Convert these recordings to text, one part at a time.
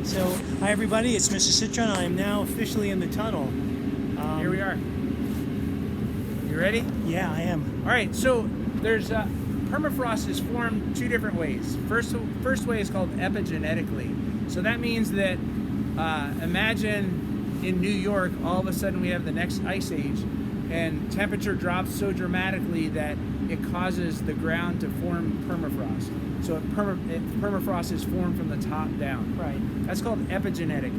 right, so hi everybody, it's Mr. Citron. I am now officially in the tunnel. Here we are. You ready? Yeah, I am. All right, so there's permafrost is formed two different ways. First way is called epigenetically. So that means that imagine in New York, all of a sudden we have the next ice age, and temperature drops so dramatically that it causes the ground to form permafrost. So permafrost is formed from the top down. Right. That's called epigenetic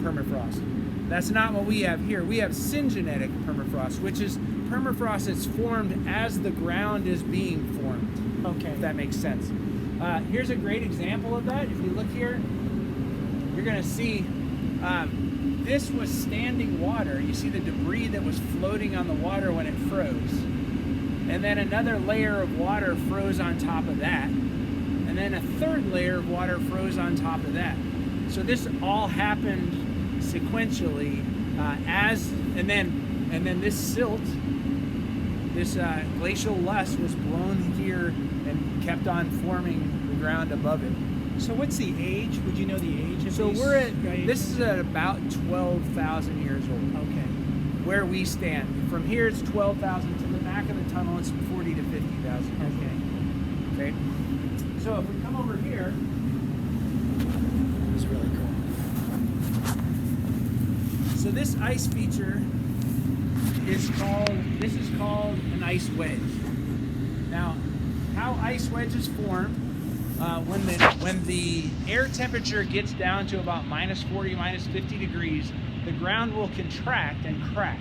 permafrost. That's not what we have here. We have syngenetic permafrost, which is permafrost that's formed as the ground is being formed. Okay. If that makes sense. Here's a great example of that. If you look here, you're going to see this was standing water. You see the debris that was floating on the water when it froze. And then another layer of water froze on top of that. And then a third layer of water froze on top of that. So this all happened sequentially and then this silt, this glacial loess was blown here and kept on forming the ground above it. So what's the age? Would you know the age of So these this is at about 12,000 years old. Okay. Where we stand. From here it's 12,000 to the back of the tunnel it's 40 to 50,000. Okay. Okay. So if we come over here, That's really cool. so this ice feature is called an ice wedge. Now, how ice wedges form, when the air temperature gets down to about -40, -50 degrees, the ground will contract and crack.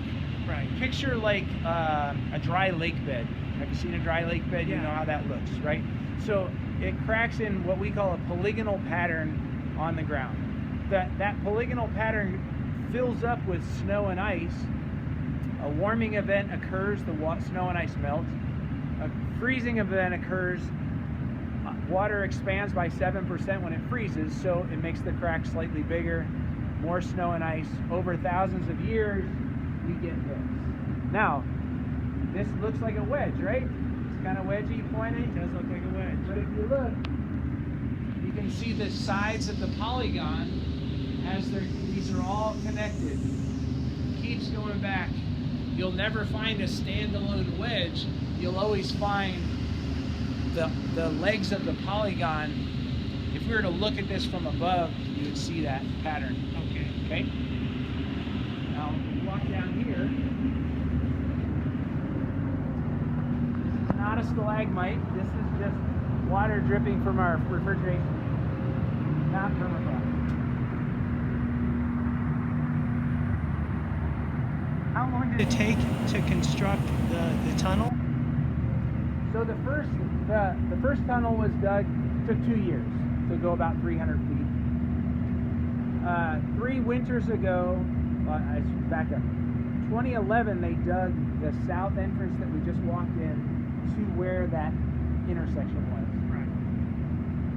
Right. Picture like a dry lake bed. Have you seen a dry lake bed? You Yeah. know how that looks, right? So it cracks in what we call a polygonal pattern on the ground. That polygonal pattern fills up with snow and ice. A warming event occurs, the snow and ice melt. A freezing event occurs, water expands by 7% when it freezes, so it makes the crack slightly bigger, more snow and ice. Over thousands of years, we get this. Now, this looks like a wedge, right? It's kind of wedgy, pointy. It does look like a wedge. But if you look, you can see the sides of the polygon these are all connected. Keeps going back. You'll never find a standalone wedge. You'll always find the legs of the polygon. If we were to look at this from above, you would see that pattern. Okay? Now, if you walk down here, this is not a stalagmite. This is just water dripping from our refrigeration. Not permafrost. How long did it take to construct the tunnel? So the first tunnel was dug, took 2 years to go about 300 feet. 3 winters ago, I should back up. 2011, they dug the south entrance that we just walked in to where that intersection was. Right.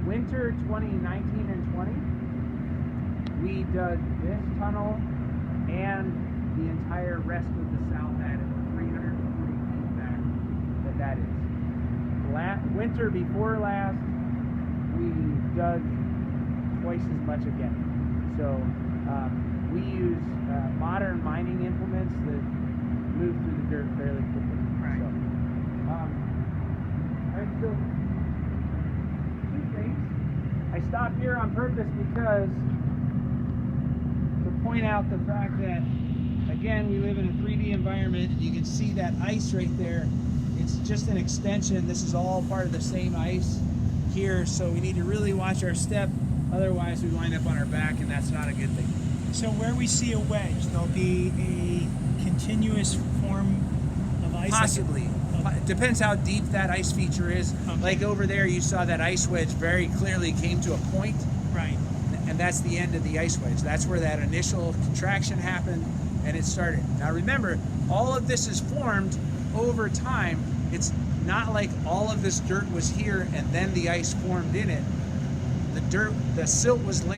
Winter 2019 and 20, we dug this tunnel and the entire rest of the south attic, 340 feet back that is. Winter before last, we dug twice as much again. So we use modern mining implements that move through the dirt fairly quickly. Right. So, all right, so 2 things. I stopped here on purpose because to point out the fact that, again, we live in a 3D environment. You can see that ice right there. It's just an extension. This is all part of the same ice here, so we need to really watch our step. Otherwise, we wind up on our back, and that's not a good thing. So where we see a wedge, there'll be a continuous form of ice? Possibly. It depends how deep that ice feature is. Okay. Like over there, you saw that ice wedge very clearly came to a point, Right. and that's the end of the ice wedge. That's where that initial contraction happened, and it started. Now remember, all of this is formed over time. It's not like all of this dirt was here and then the ice formed in it. The silt was